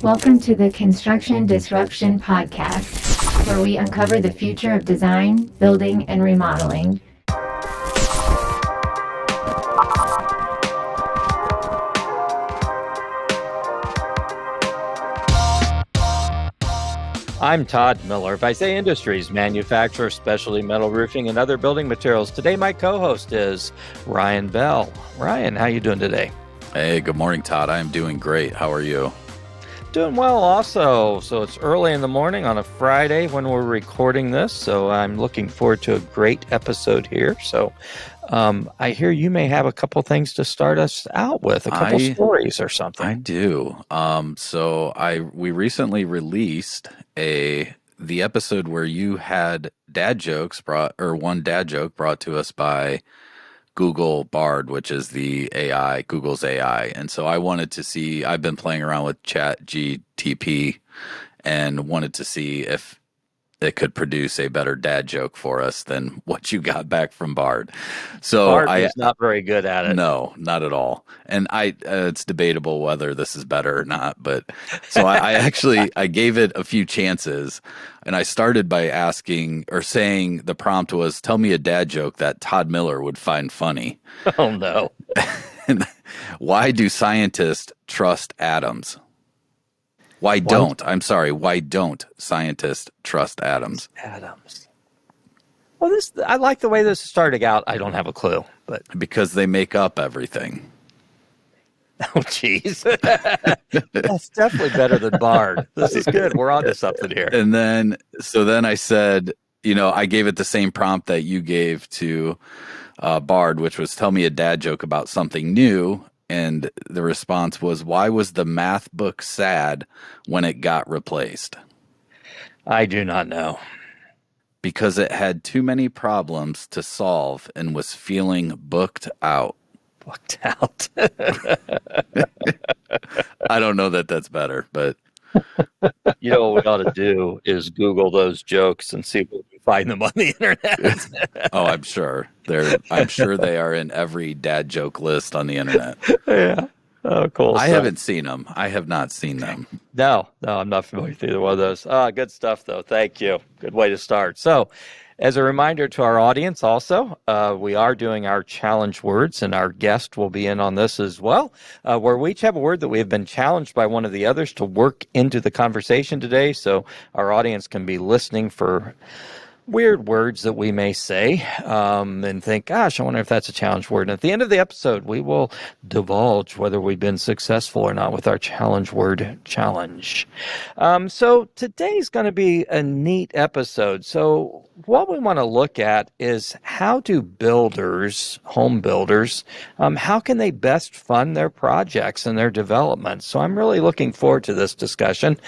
Welcome to the Construction Disruption Podcast, where we uncover the future of design, building, and remodeling. I'm Todd Miller of Isaiah Industries, manufacturer of specialty metal roofing and other building materials. Today, my co-host is Ryan Bell. Ryan, how you doing today? Hey, good morning, Todd. I am doing great. How are you? Doing well also. So it's early in the morning on a Friday when we're recording this. So I'm looking forward to a great episode here. So I hear you may have a couple things to start us out with, a couple stories or something. I do. We recently released the episode where you had one dad joke brought to us by Google Bard, which is Google's AI. And so I wanted to see, I've been playing around with ChatGPT and wanted to see if it could produce a better dad joke for us than what you got back from Bard. So Bard is not very good at it. No, not at all. And it's debatable whether this is better or not. But so I gave it a few chances, and I started by saying the prompt was, "Tell me a dad joke that Todd Miller would find funny." Oh no! Why do scientists trust atoms? Why don't scientists trust atoms? Well, I like the way this is starting out. I don't have a clue, but because they make up everything. Oh, geez. That's definitely better than Bard. This is good. We're on to something here. And then I said, I gave it the same prompt that you gave to Bard, which was, tell me a dad joke about something new. And the response was, why was the math book sad when it got replaced? I do not know. Because it had too many problems to solve and was feeling booked out. Booked out. I don't know that that's better, but. What we ought to do is Google those jokes and see if we can find them on the internet. Oh, I'm sure. I'm sure they are in every dad joke list on the internet. Yeah. Oh, cool. I haven't seen them. I have not seen them. No, I'm not familiar with either one of those. Good stuff, though. Thank you. Good way to start. So, as a reminder to our audience also, we are doing our challenge words, and our guest will be in on this as well, where we each have a word that we have been challenged by one of the others to work into the conversation today, so our audience can be listening for weird words that we may say and think, gosh, I wonder if that's a challenge word. And at the end of the episode, we will divulge whether we've been successful or not with our challenge word challenge. So today's going to be a neat episode. So what we want to look at is how do home builders, how can they best fund their projects and their development? So I'm really looking forward to this discussion.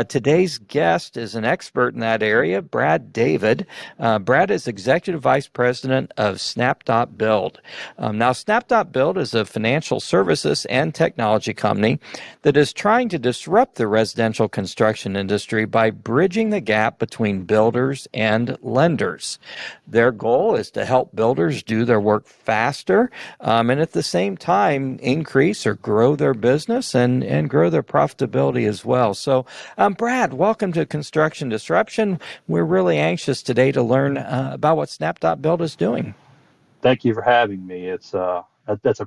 Today's guest is an expert in that area, Brad David. Brad is Executive Vice President of Snap.Build. Now, Snap.Build is a financial services and technology company that is trying to disrupt the residential construction industry by bridging the gap between builders and lenders. Their goal is to help builders do their work faster and at the same time increase or grow their business and grow their profitability as well. So, Brad, welcome to Construction Disruption. We're really anxious today to learn about what Snap.Build is doing. Thank you for having me. That's a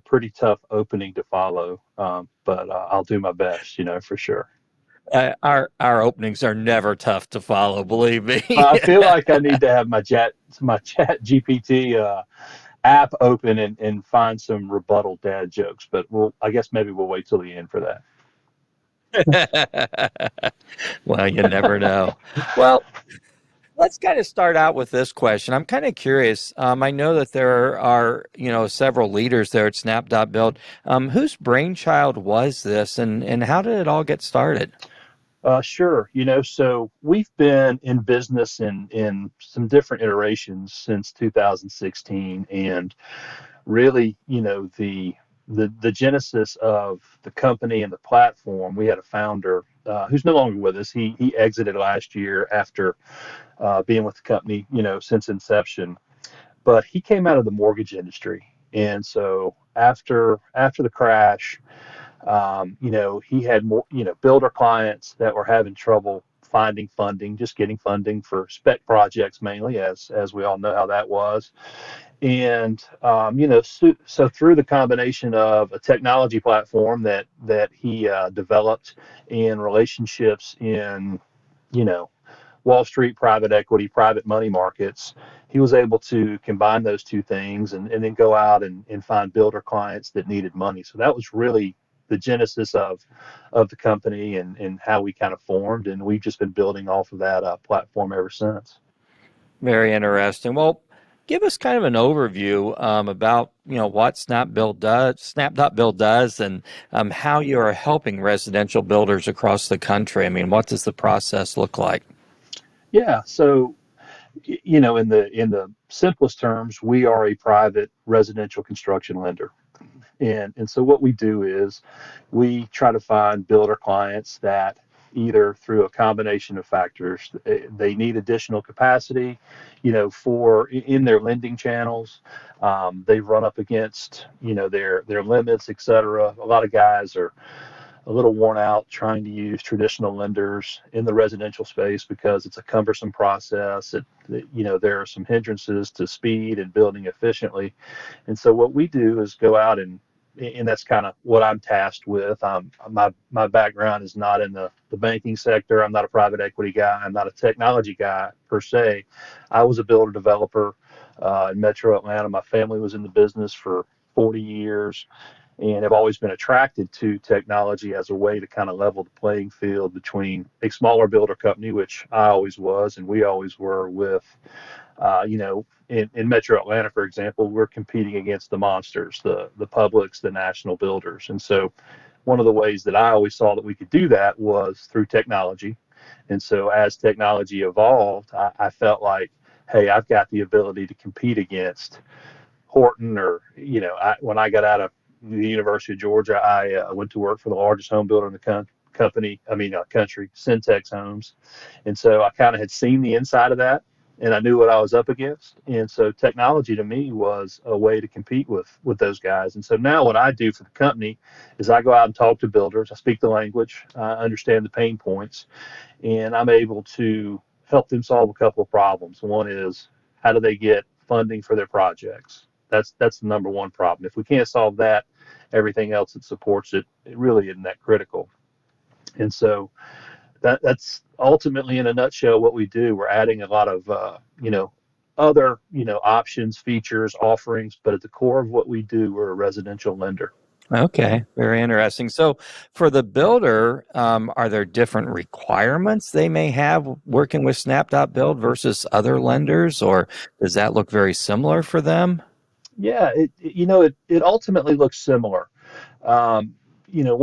pretty tough opening to follow, but I'll do my best, for sure. Our openings are never tough to follow, believe me. I feel like I need to have my chat GPT app open and find some rebuttal dad jokes, but I guess maybe we'll wait till the end for that. Well, you never know. Well, let's kind of start out with this question. I'm kind of curious. I know that there are, several leaders there at Snap.Build. Whose brainchild was this, and how did it all get started? Sure. So we've been in business in some different iterations since 2016, and really, the genesis of the company and the platform. We had a founder who's no longer with us. He exited last year after being with the company, since inception. But he came out of the mortgage industry, and so after the crash, He had more, builder clients that were having trouble finding funding, just getting funding for spec projects mainly, as we all know how that was. And so through the combination of a technology platform that he developed and relationships in, you know, Wall Street, private equity, private money markets, he was able to combine those two things and then go out and find builder clients that needed money. So that was really the genesis of the company and how we kind of formed. And we've just been building off of that platform ever since. Very interesting. Well, give us kind of an overview about what Snap.Build does, and how you are helping residential builders across the country. I mean, what does the process look like? Yeah. So in the simplest terms, we are a private residential construction lender. And so what we do is we try to find builder clients that either through a combination of factors, they need additional capacity, for in their lending channels. They've run up against, their limits, et cetera. A lot of guys are a little worn out trying to use traditional lenders in the residential space because it's a cumbersome process. There are some hindrances to speed and building efficiently. And so what we do is go out and that's kind of what I'm tasked with. My background is not in the banking sector. I'm not a private equity guy. I'm not a technology guy per se. I was a builder developer in Metro Atlanta. My family was in the business for 40 years and have always been attracted to technology as a way to kind of level the playing field between a smaller builder company, which I always was and we always were with, in Metro Atlanta, for example, we're competing against the monsters, the Publics, the national builders. And so one of the ways that I always saw that we could do that was through technology. And so as technology evolved, I felt like, hey, I've got the ability to compete against Horton or, when I got out of the University of Georgia, I went to work for the largest home builder in the country, Syntex Homes. And so I kind of had seen the inside of that and I knew what I was up against. And so technology to me was a way to compete with those guys. And so now what I do for the company is I go out and talk to builders. I speak the language, I understand the pain points, and I'm able to help them solve a couple of problems. One is how do they get funding for their projects? That's the number one problem. If we can't solve that, everything else that supports it really isn't that critical. And so that's ultimately in a nutshell what we do. We're adding a lot of other options, features, offerings, but at the core of what we do, we're a residential lender. Okay, very interesting. So for the builder, are there different requirements they may have working with Snap.Build versus other lenders, or does that look very similar for them? Yeah, it ultimately looks similar. One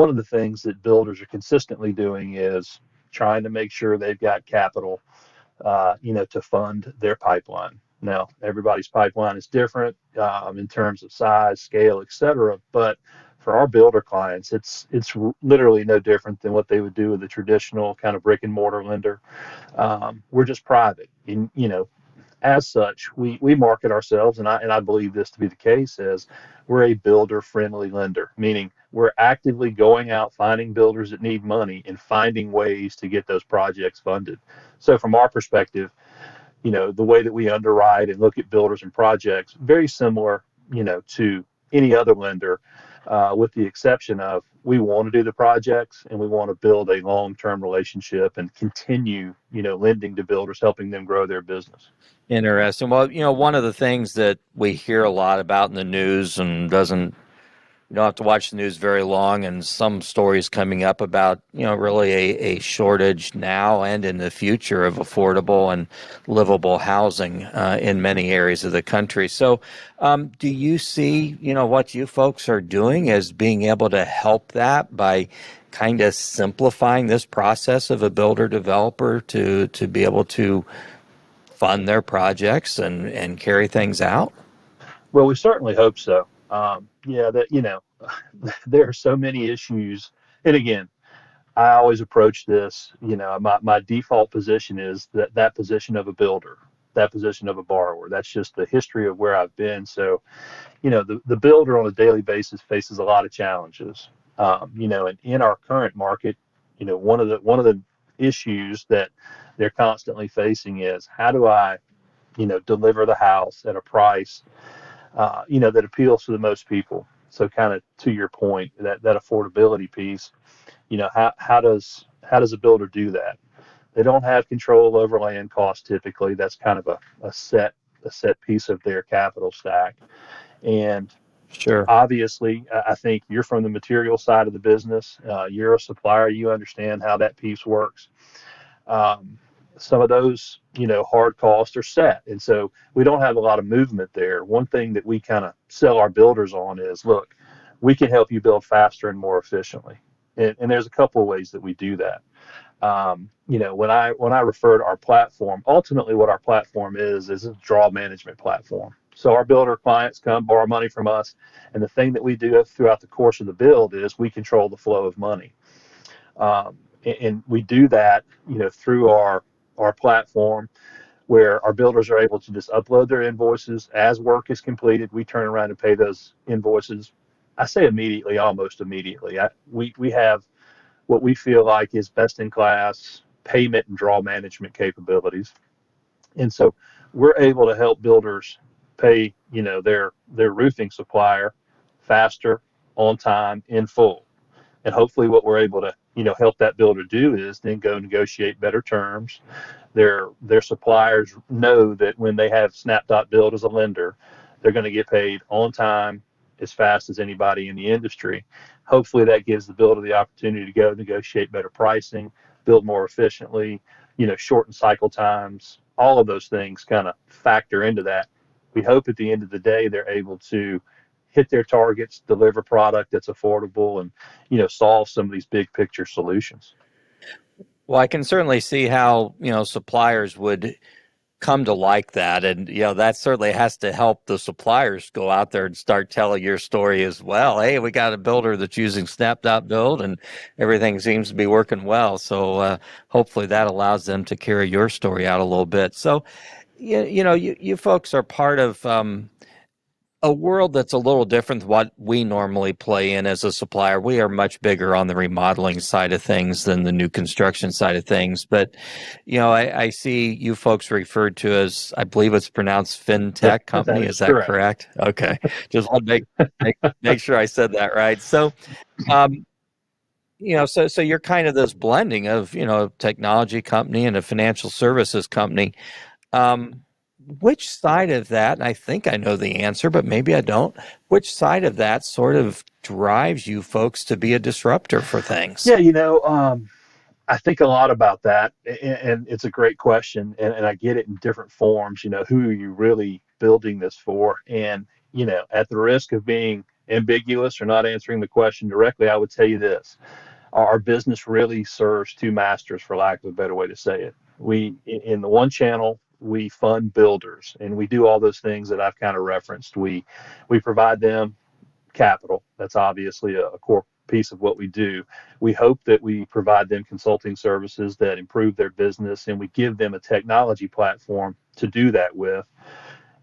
of the things that builders are consistently doing is trying to make sure they've got capital, to fund their pipeline. Now, everybody's pipeline is different in terms of size, scale, et cetera. But for our builder clients, it's literally no different than what they would do with a traditional kind of brick and mortar lender. We're just private, and as such, we market ourselves, and I believe this to be the case, as we're a builder-friendly lender, meaning we're actively going out finding builders that need money and finding ways to get those projects funded. So from our perspective, the way that we underwrite and look at builders and projects, very similar, to any other lender, with the exception of we want to do the projects and we want to build a long-term relationship and continue, lending to builders, helping them grow their business. Interesting. Well, one of the things that we hear a lot about in the news, and you don't have to watch the news very long, and some stories coming up about, really a shortage now and in the future of affordable and livable housing in many areas of the country. So do you see, what you folks are doing as being able to help that by kind of simplifying this process of a builder developer to be able to fund their projects and carry things out? Well, we certainly hope so. Yeah, that there are so many issues, and again, I always approach this. My default position is that position of a builder, that position of a borrower. That's just the history of where I've been. So, the builder on a daily basis faces a lot of challenges. And in our current market, one of the issues that they're constantly facing is how do I, deliver the house at a price, that appeals to the most people. So kind of to your point, that affordability piece, how does a builder do that? They don't have control over land costs typically. That's kind of a set piece of their capital stack. And Sure. obviously, I think you're from the material side of the business. You're a supplier. You understand how that piece works. Um, some of those, hard costs are set, and so we don't have a lot of movement there. One thing that we kind of sell our builders on is, look, we can help you build faster and more efficiently. And there's a couple of ways that we do that. When I refer to our platform, ultimately what our platform is a draw management platform. So our builder clients come borrow money from us, and the thing that we do throughout the course of the build is we control the flow of money, and we do that, through our platform, where our builders are able to just upload their invoices as work is completed. We turn around and pay those invoices. I say immediately, almost immediately. We have what we feel like is best in class payment and draw management capabilities. And so we're able to help builders pay, their roofing supplier faster, on time, in full. And hopefully what we're able to, help that builder do is then go negotiate better terms. Their suppliers know that when they have Snap.Build as a lender, they're going to get paid on time, as fast as anybody in the industry. Hopefully that gives the builder the opportunity to go negotiate better pricing, build more efficiently, shorten cycle times. All of those things kind of factor into that. We hope at the end of the day they're able to hit their targets, deliver product that's affordable, and solve some of these big picture solutions. Well, I can certainly see how, suppliers would come to like that. And, that certainly has to help the suppliers go out there and start telling your story as well. Hey, we got a builder that's using Snap.Build and everything seems to be working well. So hopefully that allows them to carry your story out a little bit. So, you folks are part of a world that's a little different than what we normally play in as a supplier. We are much bigger on the remodeling side of things than the new construction side of things. But, I see you folks referred to as, I believe it's pronounced FinTech company. That Is is that correct. correct? Okay. Just want to make sure I said that right. So, um, so you're kind of this blending of, technology company and a financial services company. Um, which side of that, and I think I know the answer, but maybe I don't, which side of that sort of drives you folks to be a disruptor for things? Yeah, I think a lot about that, and it's a great question, and I get it in different forms. Who are you really building this for? And, at the risk of being ambiguous or not answering the question directly, I would tell you this. Our business really serves two masters, for lack of a better way to say it. In the one channel, we fund builders, and we do all those things that I've kind of referenced. We provide them capital. That's obviously a core piece of what we do. We hope that we provide them consulting services that improve their business, and we give them a technology platform to do that with.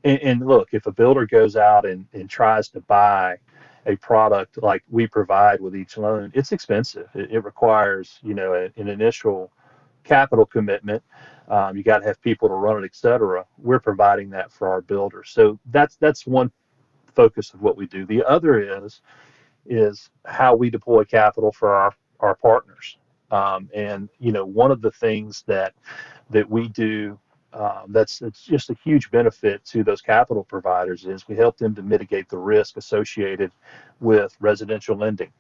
And look, if a builder goes out and tries to buy a product like we provide with each loan, it's expensive. It requires, an initial capital commitment. You got to have people to run it, et cetera. We're providing that for our builders. So that's one focus of what we do. The other is how we deploy capital for our partners. And one of the things that we do, it's just a huge benefit to those capital providers is we help them to mitigate the risk associated with residential lending.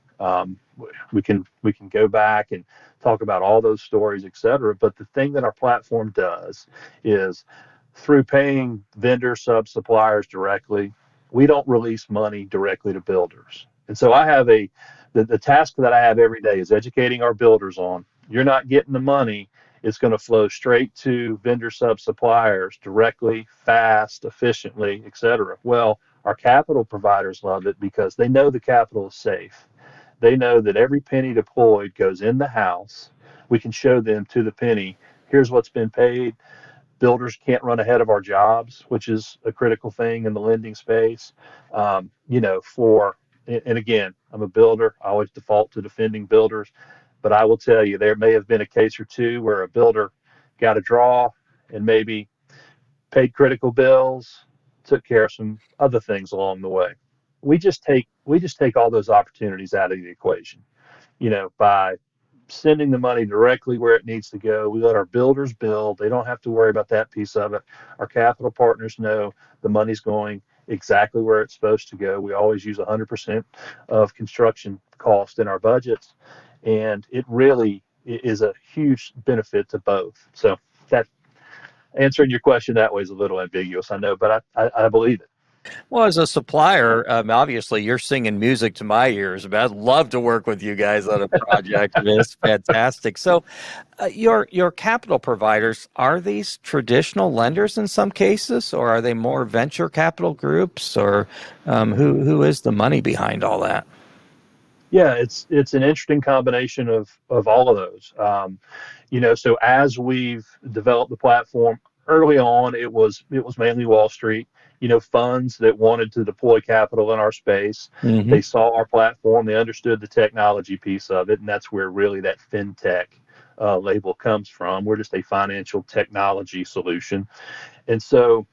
We can go back and talk about all those stories, et cetera. But the thing that our platform does is through paying vendor sub suppliers directly, we don't release money directly to builders. And so the task that I have every day is educating our builders on, you're not getting the money. It's going to flow straight to vendor sub suppliers directly, fast, efficiently, et cetera. Well, our capital providers love it because they know the capital is safe. They know that every penny deployed goes in the house. We can show them to the penny, here's what's been paid. Builders can't run ahead of our jobs, which is a critical thing in the lending space. And again, I'm a builder. I always default to defending builders, but I will tell you, there may have been a case or two where a builder got a draw and maybe paid critical bills, took care of some other things along the way. We just take all those opportunities out of the equation, by sending the money directly where it needs to go. We let our builders build. They don't have to worry about that piece of it. Our capital partners know the money's going exactly where it's supposed to go. We always use 100% of construction cost in our budgets, and it really is a huge benefit to both. So that answering your question that way is a little ambiguous, I know, but I believe it. Well, as a supplier, obviously you're singing music to my ears. But I'd love to work with you guys on a project. I mean, it's fantastic. So, your capital providers, are these traditional lenders in some cases, or are they more venture capital groups, or who is the money behind all that? Yeah, it's an interesting combination of all of those. So as we've developed the platform, early on it was mainly Wall Street, funds that wanted to deploy capital in our space. Hmm. They saw our platform, they understood the technology piece of it, and that's where really that fintech label comes from. We're just a financial technology solution. And so,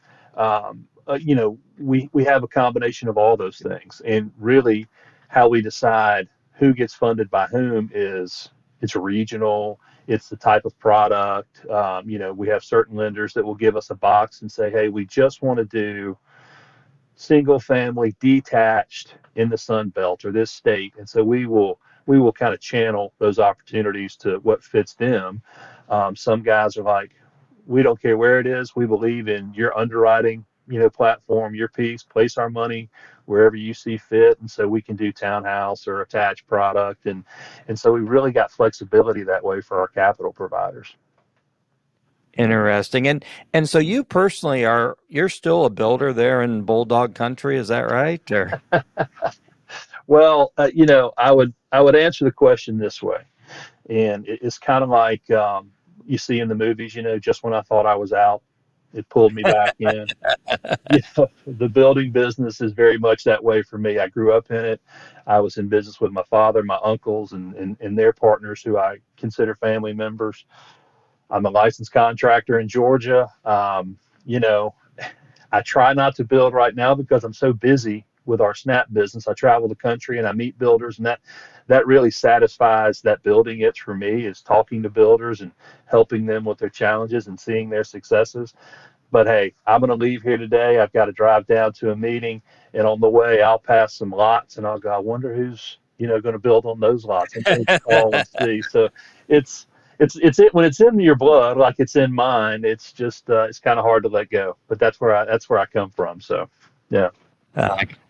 we have a combination of all those things, and really, how we decide who gets funded by whom is it's regional. It's the type of product. We have certain lenders that will give us a box and say, "Hey, we just want to do single family detached in the Sun Belt or this state," and so we will kind of channel those opportunities to what fits them. Some guys are like, we don't care where it is. We believe in your underwriting, platform, your piece. Place our money wherever you see fit, and so we can do townhouse or attached product, and so we really got flexibility that way for our capital providers. Interesting. And so you personally you're still a builder there in Bulldog Country, is that right? Or Well, I would answer the question this way, and it's kind of like you see in the movies. Just when I thought I was out, it pulled me back in. The building business is very much that way for me. I grew up in it. I was in business with my father, my uncles, and their partners, who I consider family members. I'm a licensed contractor in Georgia. I try not to build right now because I'm so busy with our Snap business. I travel the country and I meet builders, and that really satisfies that building itch for me, is talking to builders and helping them with their challenges and seeing their successes. But hey, I'm going to leave here today. I've got to drive down to a meeting, and on the way, I'll pass some lots, and I'll go, I wonder who's going to build on those lots. I'm going to call and see. So it's when it's in your blood, like it's in mine. It's just it's kind of hard to let go. But that's where I come from. So yeah.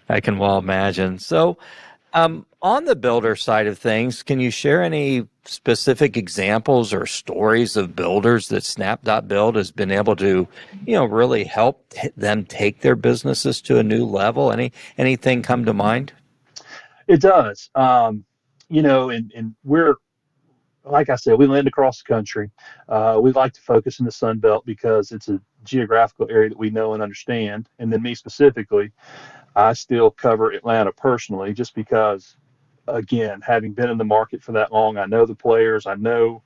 I can well imagine. So, on the builder side of things, can you share any specific examples or stories of builders that Snap.Build has been able to, really help them take their businesses to a new level? Anything come to mind? It does. And we're, like I said, we land across the country. We like to focus in the Sun Belt because it's a geographical area that we know and understand. And then me specifically, I still cover Atlanta personally, just because, again, having been in the market for that long, I know the players, I know,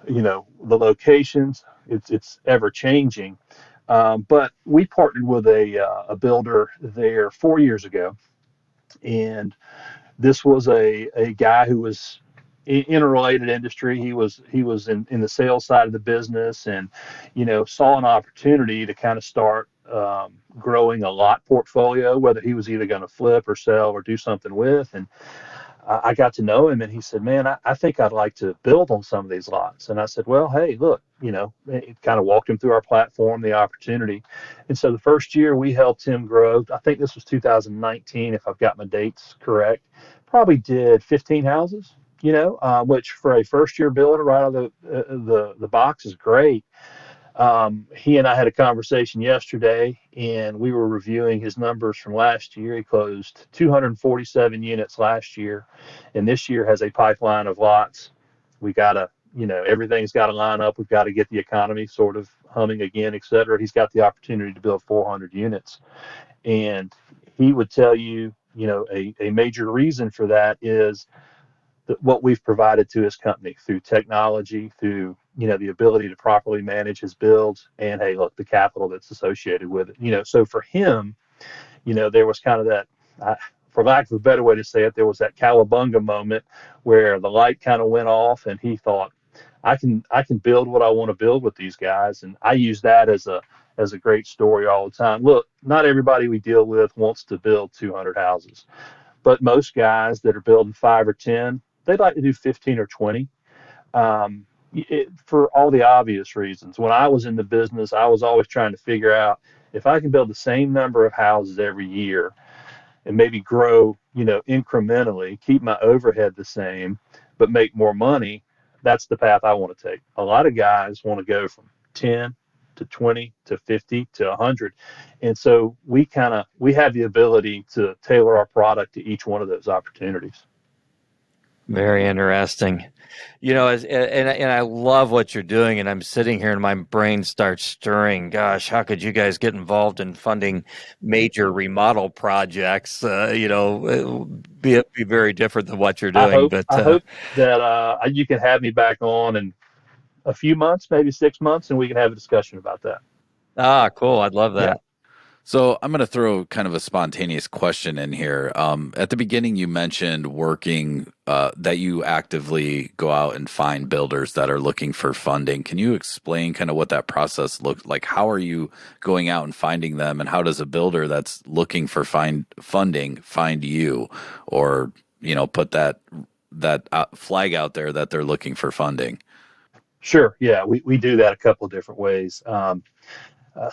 the locations. It's ever changing. But we partnered with a builder there 4 years ago, and this was a guy who was in a related industry. He was in the sales side of the business, and saw an opportunity to kind of start growing a lot portfolio, whether he was either going to flip or sell or do something with. And I got to know him, and he said, "Man, I think I'd like to build on some of these lots." And I said, "Well, hey, look, it kind of walked him through our platform, the opportunity." And so the first year we helped him grow. I think this was 2019, if I've got my dates correct. Probably did 15 houses, which for a first year builder right out of the box is great. He and I had a conversation yesterday, and we were reviewing his numbers from last year. He closed 247 units last year, and this year has a pipeline of lots. We got to, everything's got to line up. We've got to get the economy sort of humming again, et cetera. He's got the opportunity to build 400 units. And he would tell you a major reason for that is what we've provided to his company through technology, through the ability to properly manage his builds, and hey, look, the capital that's associated with it. So for him, there was kind of that, for lack of a better way to say it, there was that cowabunga moment where the light kind of went off, and he thought, I can build what I want to build with these guys, and I use that as a great story all the time. Look, not everybody we deal with wants to build 200 houses, but most guys that are building 5 or 10, they'd like to do 15 or 20. For all the obvious reasons. When I was in the business, I was always trying to figure out if I can build the same number of houses every year and maybe grow, incrementally, keep my overhead the same, but make more money. That's the path I want to take. A lot of guys want to go from 10 to 20 to 50 to 100. And so we have the ability to tailor our product to each one of those opportunities. Very interesting. And I love what you're doing, and I'm sitting here and my brain starts stirring. Gosh, how could you guys get involved in funding major remodel projects? Be very different than what you're doing. I hope that you can have me back on in a few months, maybe 6 months, and we can have a discussion about that. Cool. I'd love Yeah. that. So I'm going to throw kind of a spontaneous question in here. At the beginning, you mentioned working that you actively go out and find builders that are looking for funding. Can you explain kind of what that process looks like? How are you going out and finding them, and how does a builder that's looking for funding find you, or put that flag out there that they're looking for funding? Sure. Yeah, we do that a couple of different ways.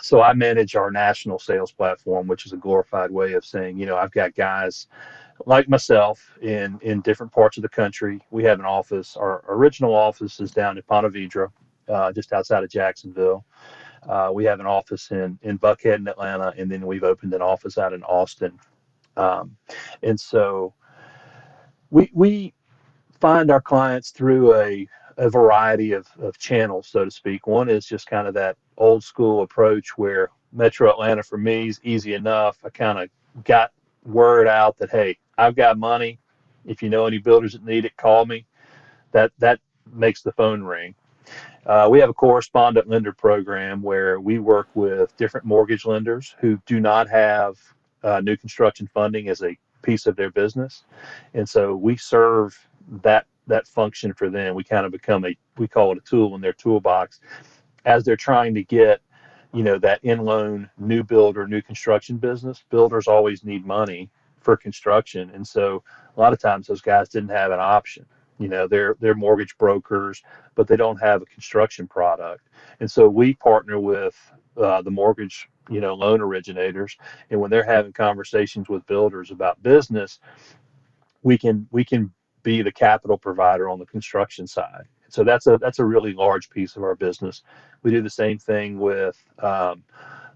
So I manage our national sales platform, which is a glorified way of saying, I've got guys like myself in different parts of the country. We have an office. Our original office is down in Ponte Vedra, just outside of Jacksonville. We have an office in Buckhead in Atlanta, and then we've opened an office out in Austin. And so we find our clients through a variety of channels, so to speak. One is just kind of that old school approach where Metro Atlanta for me is easy enough. I kind of got word out that, hey, I've got money. If you know any builders that need it, call me. That makes the phone ring. We have a correspondent lender program where we work with different mortgage lenders who do not have new construction funding as a piece of their business. And so we serve that function for them. We kind of become we call it a tool in their toolbox as they're trying to get, that in-loan new build or new construction business. Builders always need money for construction. And so a lot of times those guys didn't have an option. They're mortgage brokers, but they don't have a construction product. And so we partner with the mortgage, loan originators. And when they're having conversations with builders about business, we can be the capital provider on the construction side. So that's a really large piece of our business. We do the same thing with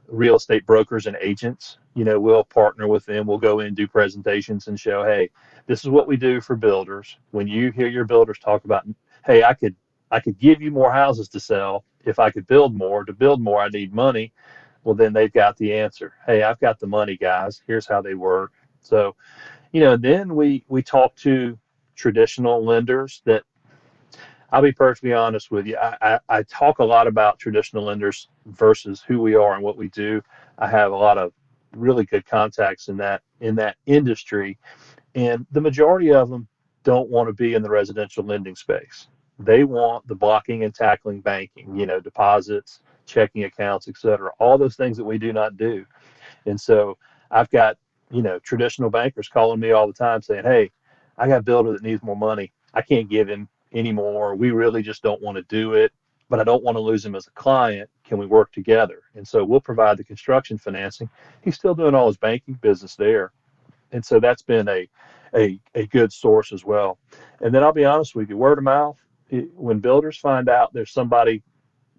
real estate brokers and agents. We'll partner with them. We'll go in, do presentations, and show, hey, this is what we do for builders. When you hear your builders talk about, hey, I could give you more houses to sell if I could build more. To build more, I need money. Well, then they've got the answer. Hey, I've got the money, guys. Here's how they work. So, then we talk to traditional lenders that, I'll be perfectly honest with you. I talk a lot about traditional lenders versus who we are and what we do. I have a lot of really good contacts in that industry, and the majority of them don't want to be in the residential lending space. They want the blocking and tackling banking, deposits, checking accounts, et cetera, all those things that we do not do. And so I've got, traditional bankers calling me all the time saying, hey, I got a builder that needs more money. I can't give him anymore. We really just don't want to do it, but I don't want to lose him as a client. Can we work together? And so we'll provide the construction financing. He's still doing all his banking business there. And so that's been a good source as well. And then I'll be honest with you, word of mouth, when builders find out there's somebody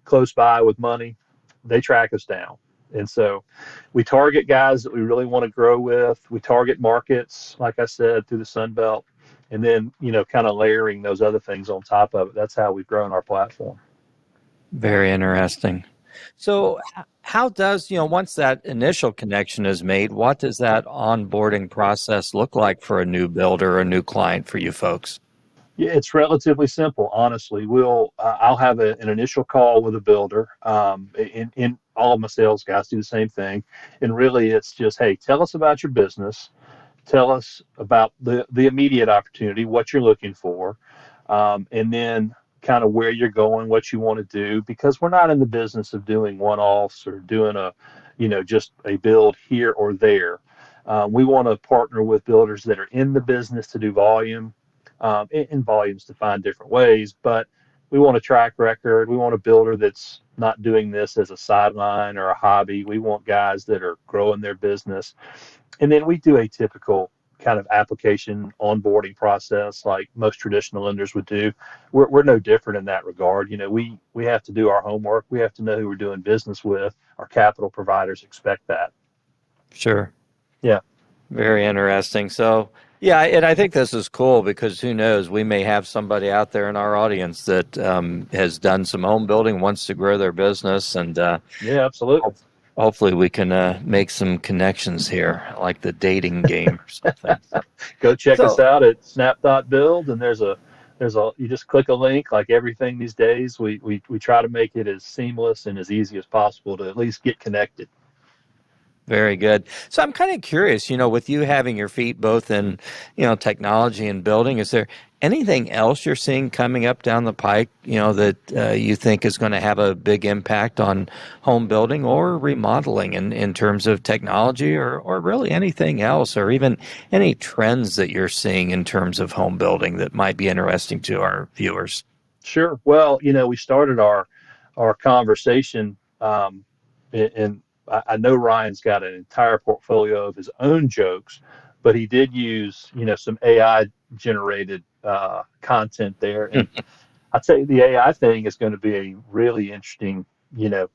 close by with money, they track us down. And so we target guys that we really want to grow with. We target markets, like I said, through the Sun Belt, and then, kind of layering those other things on top of it. That's how we've grown our platform. Very interesting. So how does, once that initial connection is made, what does that onboarding process look like for a new builder, a new client for you folks? Yeah, it's relatively simple, honestly. I'll have an initial call with a builder. In all of my sales guys do the same thing, and really, it's just, hey, tell us about your business. Tell us about the immediate opportunity, what you're looking for, and then kind of where you're going, what you want to do, because we're not in the business of doing one-offs or doing just a build here or there. We want to partner with builders that are in the business to do volume, and volumes defined different ways, but we want a track record. We want a builder that's not doing this as a sideline or a hobby. We want guys that are growing their business. And then we do a typical kind of application onboarding process like most traditional lenders would do. We're no different in that regard. We have to do our homework. We have to know who we're doing business with. Our capital providers expect that. Sure. Yeah. Very interesting. So, yeah, and I think this is cool because who knows, we may have somebody out there in our audience that has done some home building, wants to grow their business, and Yeah, absolutely. hopefully we can make some connections here, like the dating game or something. Go check us So, out at Snap.Build, and you just click a link. Like everything these days, we try to make it as seamless and as easy as possible to at least get connected. very good. So I'm kind of curious, with you having your feet both in, technology and building, is there anything else you're seeing coming up down the pike, that you think is going to have a big impact on home building or remodeling in terms of technology or really anything else, or even any trends that you're seeing in terms of home building that might be interesting to our viewers? Sure. Well, we started our conversation, and I know Ryan's got an entire portfolio of his own jokes, but he did use some AI generated content there, and I'd say the AI thing is going to be a really interesting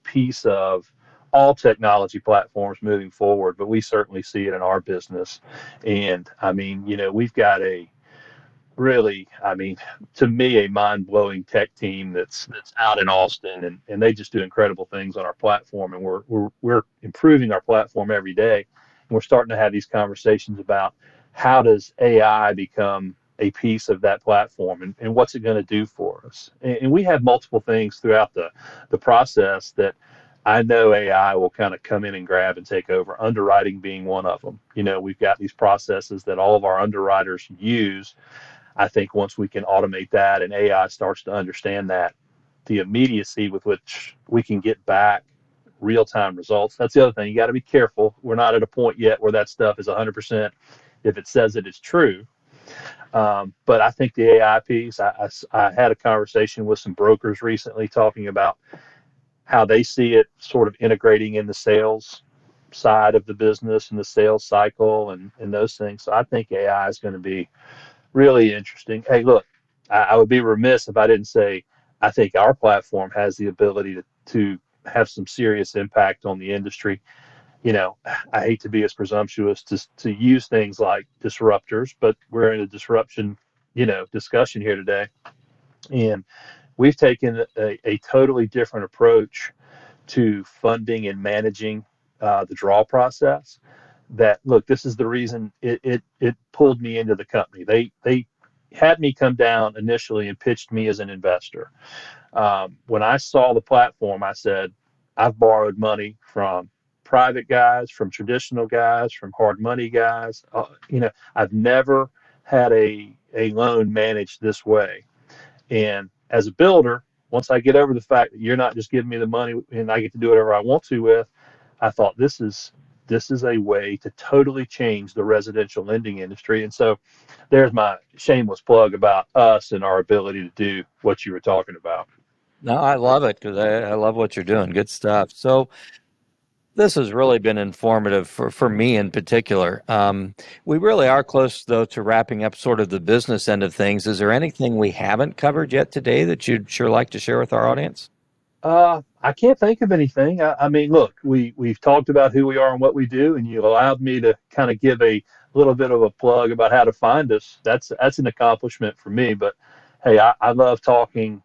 piece of all technology platforms moving forward. But we certainly see it in our business, and I mean, we've got a really, I mean, to me, a mind-blowing tech team that's out in Austin, and they just do incredible things on our platform, and we're improving our platform every day, and we're starting to have these conversations about how does AI become a piece of that platform, and what's it going to do for us. And we have multiple things throughout the process that I know AI will kind of come in and grab and take over, underwriting being one of them. We've got these processes that all of our underwriters use. I think once we can automate that and AI starts to understand that, the immediacy with which we can get back real-time results. That's the other thing. You got to be careful. We're not at a point yet where that stuff is 100% if it says it is true. But I think the AI piece, I had a conversation with some brokers recently talking about how they see it sort of integrating in the sales side of the business and the sales cycle and those things. So I think AI is going to be really interesting. Hey, look, I would be remiss if I didn't say I think our platform has the ability to have some serious impact on the industry. I hate to be as presumptuous to use things like disruptors, but we're in a disruption, discussion here today. And we've taken a totally different approach to funding and managing the draw process. That, look, this is the reason it pulled me into the company. They had me come down initially and pitched me as an investor. When I saw the platform, I said, I've borrowed money from private guys, from traditional guys, from hard money guys. I've never had a loan managed this way. And as a builder, once I get over the fact that you're not just giving me the money and I get to do whatever I want to with, I thought this is a way to totally change the residential lending industry. And so there's my shameless plug about us and our ability to do what you were talking about. No, I love it because I love what you're doing. Good stuff. So this has really been informative for me in particular. We really are close, though, to wrapping up sort of the business end of things. Is there anything we haven't covered yet today that you'd sure like to share with our audience? I can't think of anything. I mean, look, we've talked about who we are and what we do, and you allowed me to kind of give a little bit of a plug about how to find us. That's an accomplishment for me. But hey, I love talking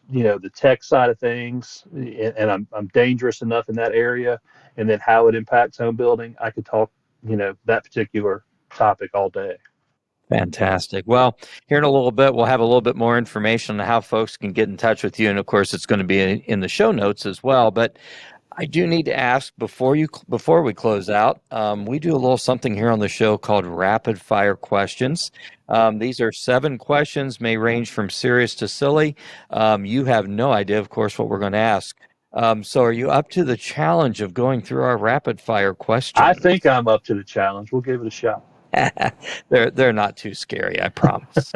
the tech side of things, and I'm dangerous enough in that area, and then how it impacts home building. I could talk, that particular topic all day. Fantastic. Well, here in a little bit, we'll have a little bit more information on how folks can get in touch with you. And of course, it's going to be in the show notes as well. But I do need to ask before we close out, we do a little something here on the show called rapid fire questions. These are 7 questions, may range from serious to silly. You have no idea, of course, what we're going to ask. So are you up to the challenge of going through our rapid fire questions? I think I'm up to the challenge. We'll give it a shot. They're not too scary, I promise.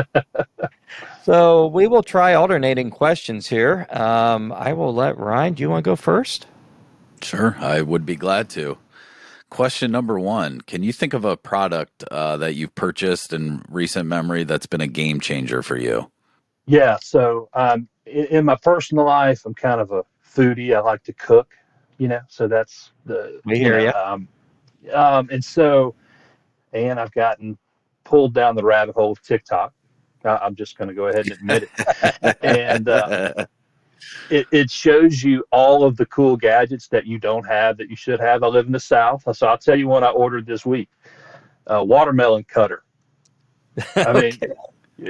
So we will try alternating questions here. I will let Ryan. Do you want to go first? Sure, I would be glad to. Question number 1. Can you think of a product that you've purchased in recent memory that's been a game changer for you? Yeah. So in my personal life, I'm kind of a foodie. I like to cook, so that's We hear you. and so, and I've gotten pulled down the rabbit hole of TikTok. I'm just going to go ahead and admit it. And it shows you all of the cool gadgets that you don't have that you should have. I live in the South, so I'll tell you what I ordered this week: a watermelon cutter. I mean, Okay.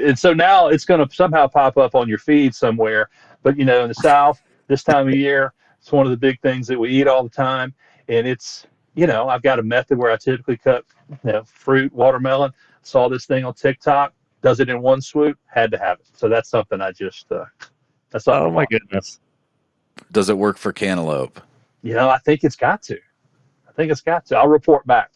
and so now it's going to somehow pop up on your feed somewhere. But in the South, this time of year, it's one of the big things that we eat all the time. And it's, I've got a method where I typically cut, fruit, watermelon. Saw this thing on TikTok, does it in one swoop, had to have it. So that's something I just, that's something. Oh my goodness. Does it work for cantaloupe? I think it's got to. I'll report back.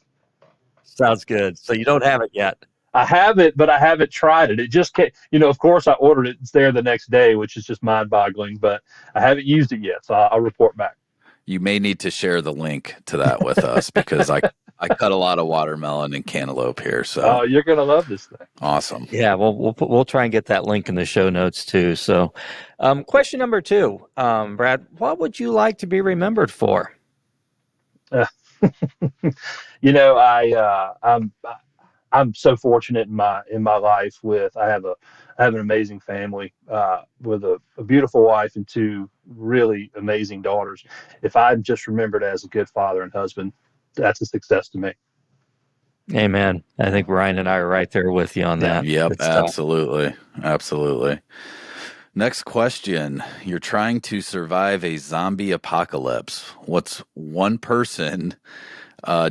Sounds good. So you don't have it yet. I have it, but I haven't tried it. It just can't, of course I ordered it. It's there the next day, which is just mind boggling, but I haven't used it yet. So I'll report back. You may need to share the link to that with us because I cut a lot of watermelon and cantaloupe here. So you're going to love this thing. Awesome. Yeah, we'll try and get that link in the show notes too. So, question number 2, Brad, what would you like to be remembered for? I'm so fortunate in my life I have an amazing family with a beautiful wife and 2 really amazing daughters. If I'm just remembered as a good father and husband, that's a success to me. Amen. I think Ryan and I are right there with you on that. Yep, Good stuff. absolutely. Next question. You're trying to survive a zombie apocalypse. What's one person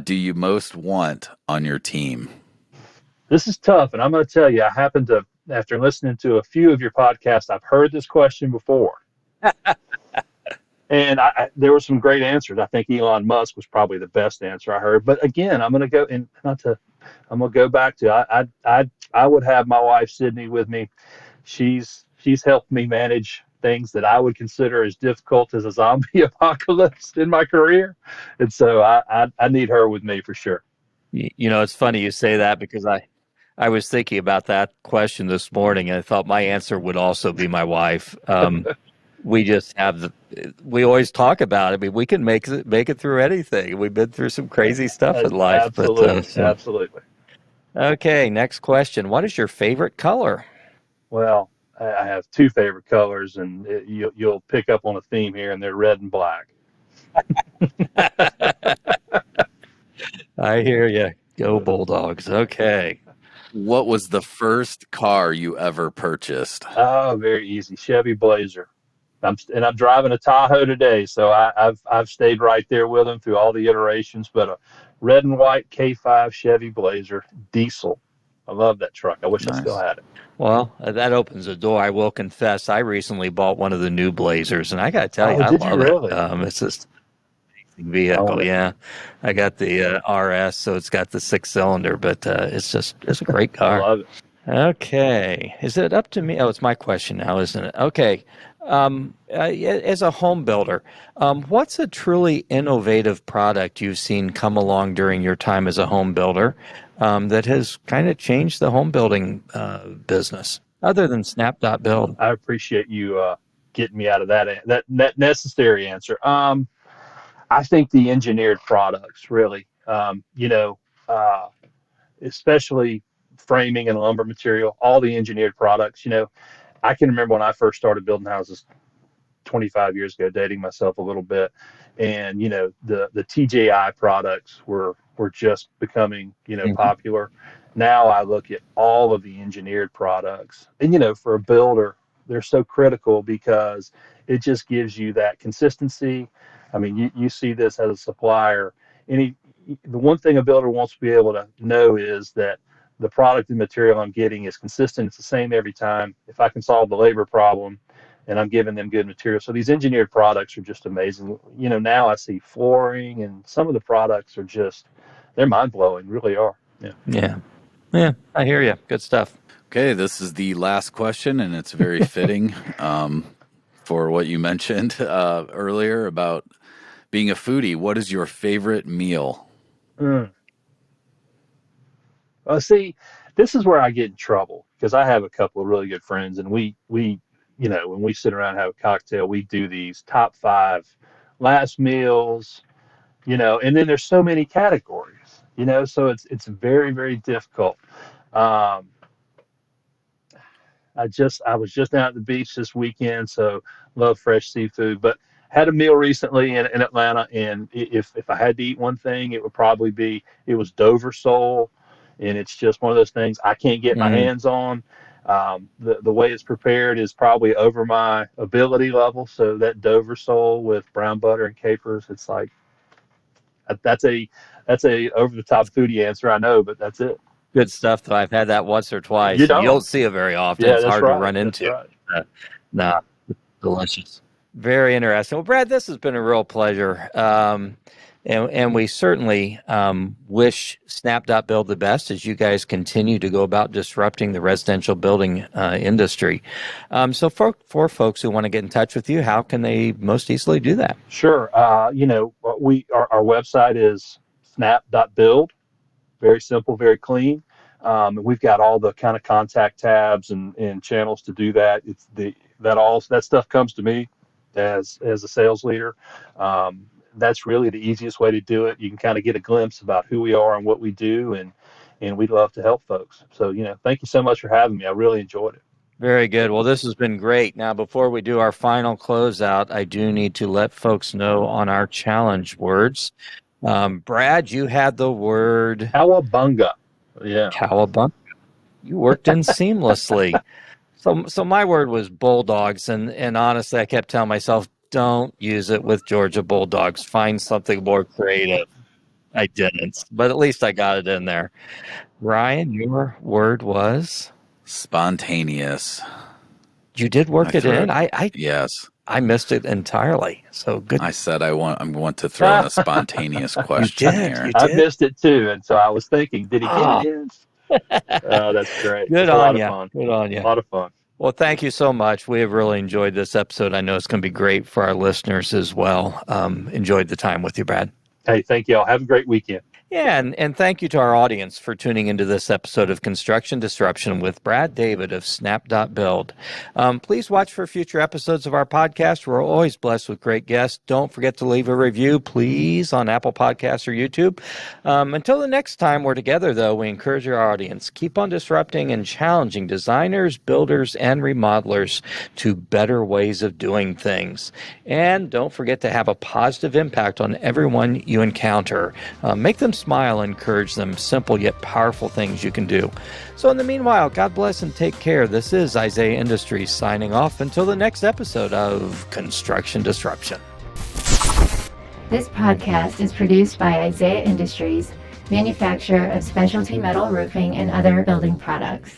do you most want on your team? This is tough, and I'm going to tell you, I happen to, after listening to a few of your podcasts, I've heard this question before. And there were some great answers. I think Elon Musk was probably the best answer I heard. But again, I'm going to go I'm going to go back to I would have my wife Sydney with me. She's helped me manage things that I would consider as difficult as a zombie apocalypse in my career, and so I need her with me for sure. It's funny you say that because I was thinking about that question this morning, and I thought my answer would also be my wife. We just have we always talk about it. I mean, we can make it through anything. We've been through some crazy stuff in life. Absolutely, absolutely. Okay, next question. What is your favorite color? Well, I have 2 favorite colors, and you'll pick up on a theme here, and they're red and black. I hear you. Go Bulldogs. Okay. What was the first car you ever purchased? Oh, very easy. Chevy Blazer. I'm driving a Tahoe today, so I've stayed right there with them through all the iterations. But a red and white K5 Chevy Blazer diesel. I love that truck. I wish I still had it. Well, that opens the door. I will confess, I recently bought one of the new Blazers, and I got to tell you, I did you love really? it. It's just an amazing vehicle. Yeah, I got the RS, so it's got the 6-cylinder, but it's a great car. I love it. Okay, is it up to me? Oh, it's my question now, isn't it? Okay. As a home builder, what's a truly innovative product you've seen come along during your time as a home builder that has kind of changed the home building business, other than Snap.Build? I appreciate you getting me out of that necessary answer. I think the engineered products really, especially framing and lumber material, all the engineered products, I can remember when I first started building houses 25 years ago, dating myself a little bit. And, the TJI products were just becoming, Mhm. popular. Now I look at all of the engineered products and, for a builder, they're so critical because it just gives you that consistency. I mean, you see this as a supplier. The one thing a builder wants to be able to know is that the product and material I'm getting is consistent. It's the same every time. If I can solve the labor problem, and I'm giving them good material. So these engineered products are just amazing. Now I see flooring, and some of the products are just, they're mind blowing, really are. Yeah. Yeah. Yeah. I hear you. Good stuff. Okay, this is the last question, and it's very fitting for what you mentioned earlier about being a foodie. What is your favorite meal? Mm. See, this is where I get in trouble because I have a couple of really good friends, and we when we sit around and have a cocktail, we do these top five last meals, and then there's so many categories, so it's very, very difficult. Um, I was just down at the beach this weekend, so love fresh seafood. But had a meal recently in Atlanta, and if I had to eat one thing, it would probably be it was Dover sole, and it's just one of those things I can't get my Mm. hands on. The way it's prepared is probably over my ability level. So that Dover sole with brown butter and capers, it's like that's a over the top foodie answer, I know, but that's it. Good stuff, though. I've had that once or You twice, and you don't? don't see it very often. Yeah, It's that's hard to right. run That's into. right. Uh, nah, delicious. Very interesting. Well, Brad, this has been a real pleasure. And we certainly wish Snap.Build the best as you guys continue to go about disrupting the residential building industry. So for folks who want to get in touch with you, how can they most easily do that? Sure. Our website is Snap.Build. Very simple, very clean. We've got all the kind of contact tabs and channels to do that. That stuff comes to me as a sales leader. That's really the easiest way to do it. You can kind of get a glimpse about who we are and what we do, and we'd love to help folks. So, thank you so much for having me. I really enjoyed it. Very good. Well, this has been great. Now, before we do our final closeout, I do need to let folks know on our challenge words. Brad, you had the word Cowabunga. Yeah. cowabunga. You worked in seamlessly. So my word was bulldogs, and honestly, I kept telling myself, don't use it with Georgia Bulldogs. Find something more creative. I didn't, but at least I got it in there. Ryan, your word was Spontaneous. you did work it in. Yes. I missed it entirely. So good. I said I want to throw in a spontaneous question here. You I did. missed it too, and so I was thinking, did he get it Ah, in? That's great. good It's a on lot of you. fun. Good on A you. lot of fun. Well, thank you so much. We have really enjoyed this episode. I know it's going to be great for our listeners as well. Enjoyed the time with you, Brad. Hey, thank y'all. Have a great weekend. Yeah, and thank you to our audience for tuning into this episode of Construction Disruption with Brad David of Snap.Build. Please watch for future episodes of our podcast. We're always blessed with great guests. Don't forget to leave a review, please, on Apple Podcasts or YouTube. Until the next time we're together, though, we encourage our audience, keep on disrupting and challenging designers, builders, and remodelers to better ways of doing things. And don't forget to have a positive impact on everyone you encounter. Make them smile and encourage them. Simple yet powerful things you can do. So in the meanwhile, God bless and take care. This is Isaiah Industries signing off until the next episode of Construction Disruption. This podcast is produced by Isaiah Industries, manufacturer of specialty metal roofing and other building products.